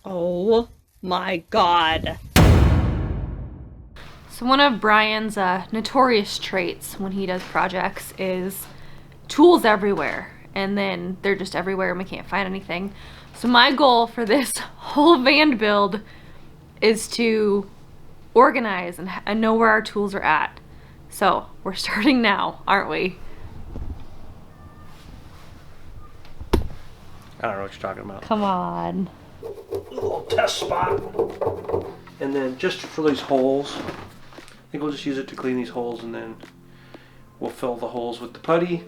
Oh my god. So one of Brian's notorious traits when he does projects is tools everywhere, and then they're just everywhere and we can't find anything. So my goal for this whole van build is to organize and know where our tools are at. So we're starting now, aren't we? I don't know what you're talking about. Come on. A little test spot. And then just for these holes, I think we'll just use it to clean these holes, and then we'll fill the holes with the putty,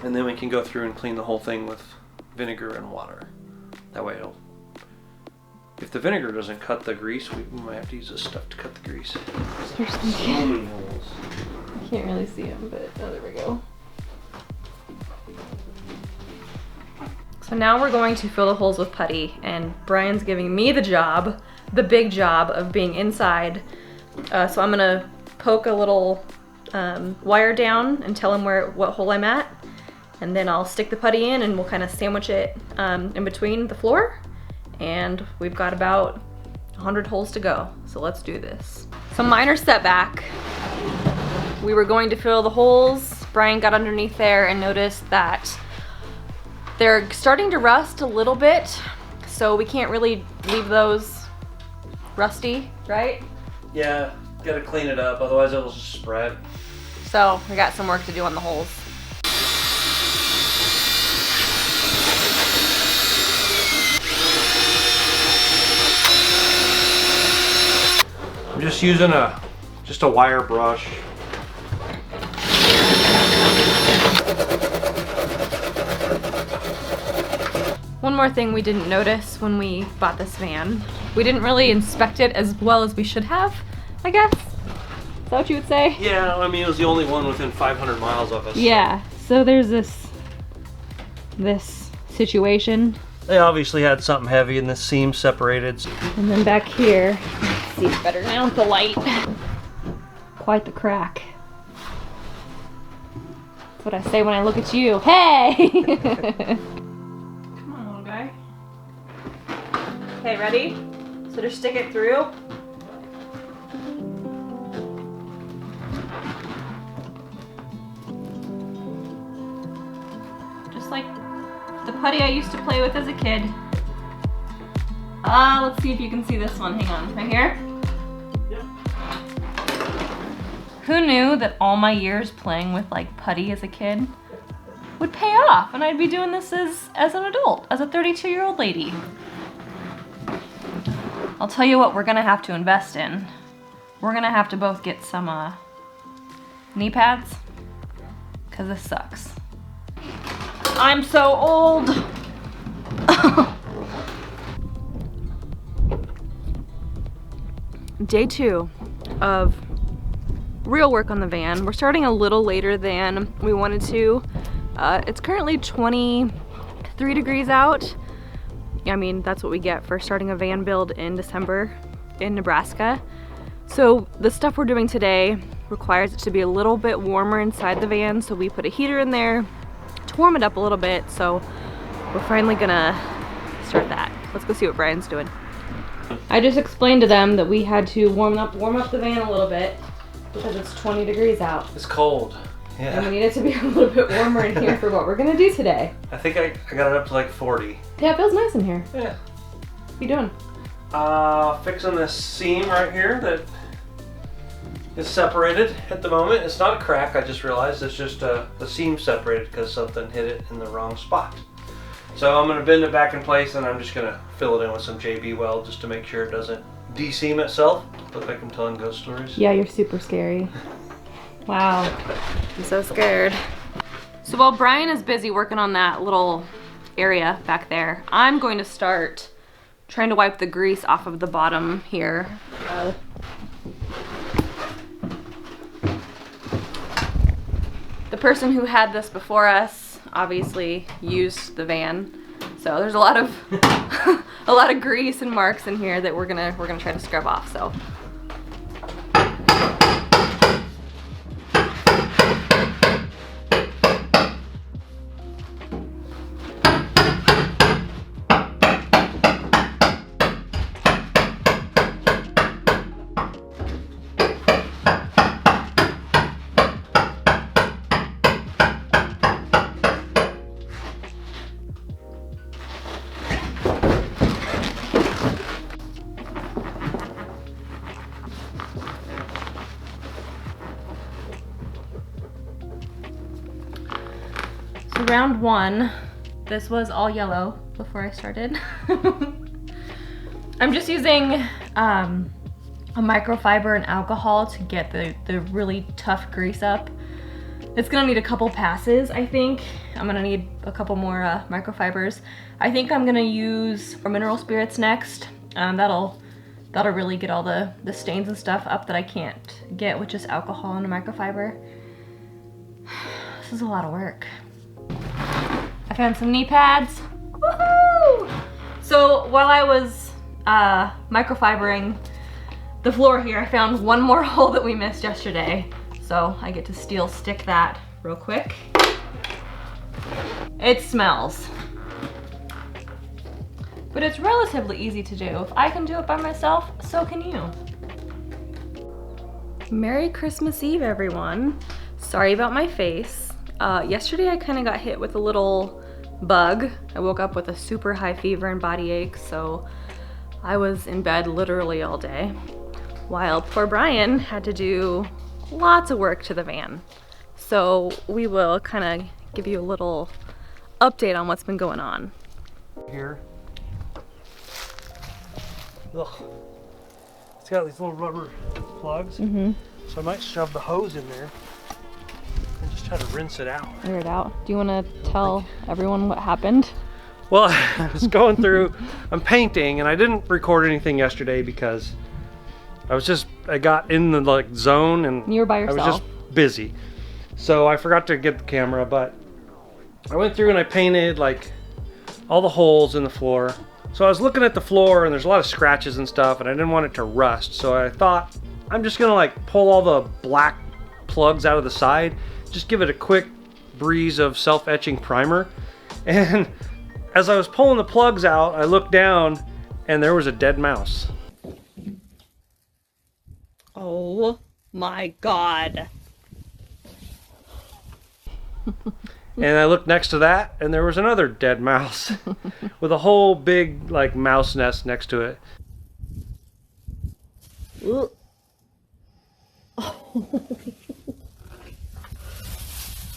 and then we can go through and clean the whole thing with vinegar and water. That way it'll, if the vinegar doesn't cut the grease, we might have to use this stuff to cut the grease. There's So many holes. I can't really see them, but oh, there we go. So now we're going to fill the holes with putty, and Brian's giving me the job, the big job of being inside. So I'm gonna poke a little wire down and tell him what hole I'm at, and then I'll stick the putty in and we'll kind of sandwich it in between the floor, and we've got about 100 holes to go. So let's do this. So minor setback. We were going to fill the holes. Brian got underneath there and noticed that they're starting to rust a little bit, so we can't really leave those rusty, right? Yeah, gotta clean it up, otherwise it'll just spread. So we got some work to do on the holes. I'm just using just a wire brush. One more thing we didn't notice when we bought this van. We didn't really inspect it as well as we should have, I guess. Is that what you would say? Yeah, I mean, it was the only one within 500 miles of us. Yeah, so there's this situation. They obviously had something heavy and the seam separated. And then back here, let's see it better now with the light. Quite the crack. That's what I say when I look at you. Hey! Come on, little guy. Okay, ready? So just stick it through. Just like the putty I used to play with as a kid. Let's see if you can see this one. Hang on, right here? Yep. Who knew that all my years playing with like putty as a kid would pay off and I'd be doing this as an adult, as a 32-year-old lady? I'll tell you what we're gonna have to invest in. We're gonna have to both get some knee pads, cause this sucks. I'm so old. Day 2 of real work on the van. We're starting a little later than we wanted to. It's currently 23 degrees out. I mean, that's what we get for starting a van build in December in Nebraska. So the stuff we're doing today requires it to be a little bit warmer inside the van, so we put a heater in there to warm it up a little bit. So we're finally gonna start that. Let's go see what Brian's doing. I just explained to them that we had to warm up the van a little bit because it's 20 degrees out. It's cold. Yeah. And we need it to be a little bit warmer in here for what we're gonna do today. I think I got it up to like 40. Yeah, it feels nice in here. Yeah. What are you doing? Fixing this seam right here that is separated at the moment. It's not a crack, I just realized. It's just the seam separated because something hit it in the wrong spot. So I'm gonna bend it back in place and I'm just gonna fill it in with some JB weld just to make sure it doesn't de-seam itself. Look like I'm telling ghost stories. Yeah, you're super scary. Wow, I'm so scared. So while Brian is busy working on that little area back there, I'm going to start trying to wipe the grease off of the bottom here. The person who had this before us obviously used the van, so there's a lot of a lot of grease and marks in here that we're gonna try to scrub off. So. round one, this was all yellow before I started. I'm just using a microfiber and alcohol to get the really tough grease up. It's gonna need a couple passes, I think. I'm gonna need a couple more microfibers. I think I'm gonna use mineral spirits next. That'll really get all the stains and stuff up that I can't get with just alcohol and a microfiber. This is a lot of work. I found some knee pads. Woohoo! So while I was microfibering the floor here, I found one more hole that we missed yesterday. So I get to steel stick that real quick. It smells. But it's relatively easy to do. If I can do it by myself, so can you. Merry Christmas Eve, everyone. Sorry about my face. Yesterday I kind of got hit with a little bug. I woke up with a super high fever and body ache, so I was in bed literally all day, while poor Brian had to do lots of work to the van. So we will kind of give you a little update on what's been going on. Here. Ugh. It's got these little rubber plugs, so I might shove the hose in there and just try to rinse it out. Air it out. Do you want to tell everyone what happened? Well, I was going through, I'm painting, and I didn't record anything yesterday because I got in the zone and you were by yourself. I was just busy. So I forgot to get the camera, but I went through and I painted like all the holes in the floor. So I was looking at the floor and there's a lot of scratches and stuff, and I didn't want it to rust. So I thought I'm just gonna like pull all the black plugs out of the side, just give it a quick breeze of self-etching primer. And as I was pulling the plugs out, I looked down and there was a dead mouse. Oh my God. And I looked next to that and there was another dead mouse with a whole big like mouse nest next to it.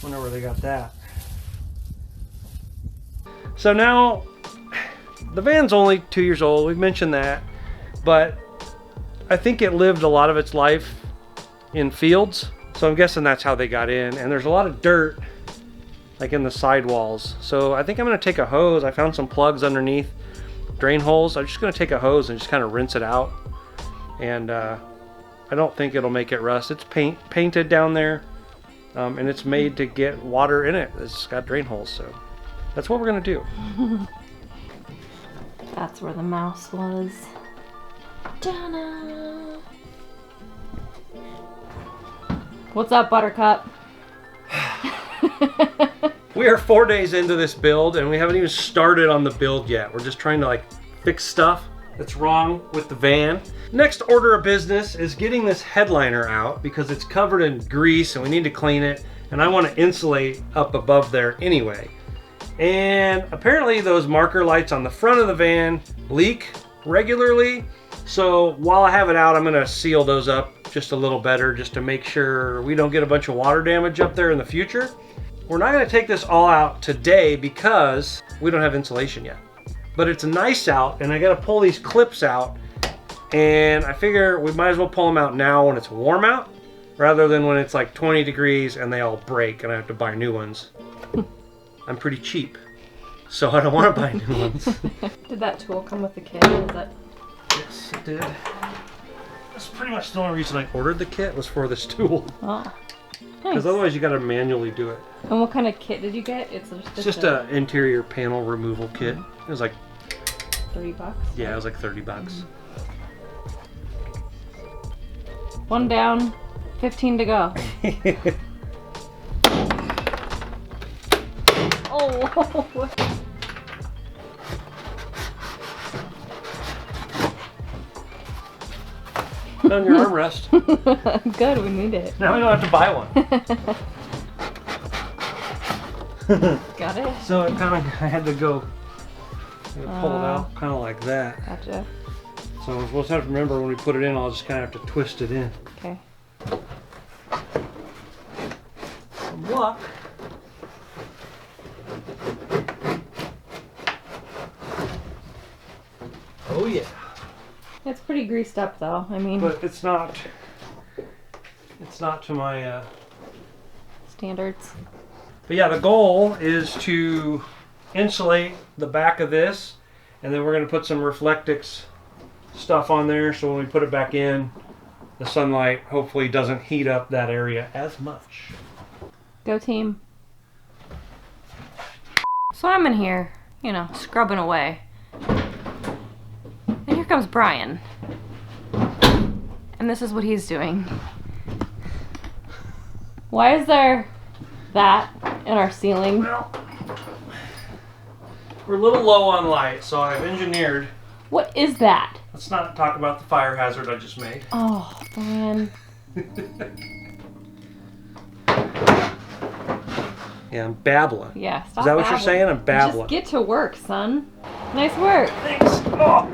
Wonder where they got that. So now the van's only 2 years old, we've mentioned that, but I think it lived a lot of its life in fields, so I'm guessing that's how they got in. And there's a lot of dirt like in the sidewalls, so I think I'm gonna take a hose. I found some plugs underneath drain holes. I'm just gonna take a hose and just kind of rinse it out, and I don't think it'll make it rust. It's painted down there, and it's made to get water in it. It's got drain holes, so that's what we're gonna do. That's where the mouse was. Ta-da! What's up, Buttercup? We are 4 days into this build and we haven't even started on the build yet. We're just trying to like fix stuff that's wrong with the van. Next order of business is getting this headliner out because it's covered in grease and we need to clean it, and I want to insulate up above there anyway. And apparently those marker lights on the front of the van leak regularly. So while I have it out, I'm gonna seal those up just a little better just to make sure we don't get a bunch of water damage up there in the future. We're not gonna take this all out today because we don't have insulation yet. But it's nice out and I gotta pull these clips out, and I figure we might as well pull them out now when it's warm out rather than when it's like 20 degrees and they all break and I have to buy new ones. I'm pretty cheap, so I don't want to buy new ones. Did that tool come with the kit? Is that... Yes, it did. That's pretty much the only reason I ordered the kit was for this tool. Oh, Because nice. otherwise you got to manually do it. And what kind of kit did you get? It's just an interior panel removal kit. It was like $30. Yeah, it was like 30 bucks. One down, 15 to go. Oh. On your armrest. Good, we need it. Now we don't have to buy one. Got it? So it kind of, I had to go pull it out kind of like that. Gotcha. So we'll just have to remember when we put it in, I'll just kind of have to twist it in. Okay. Some luck. Oh yeah. It's pretty greased up though. I mean, But it's not to my standards. but yeah, the goal is to insulate the back of this, and then we're going to put some Reflectix stuff on there, so when we put it back in, the sunlight hopefully doesn't heat up that area as much. Go team. So I'm in here, you know, scrubbing away. And here comes Brian. And this is what he's doing. Why is there that in our ceiling? Well, we're a little low on light, so I've engineered. What is that? Let's not talk about the fire hazard I just made. Oh, Brian. Yeah, I'm babbling. Yeah, stop Is that what you're babbling. saying? I'm babbling. Just get to work, son. Nice work. Thanks. Oh.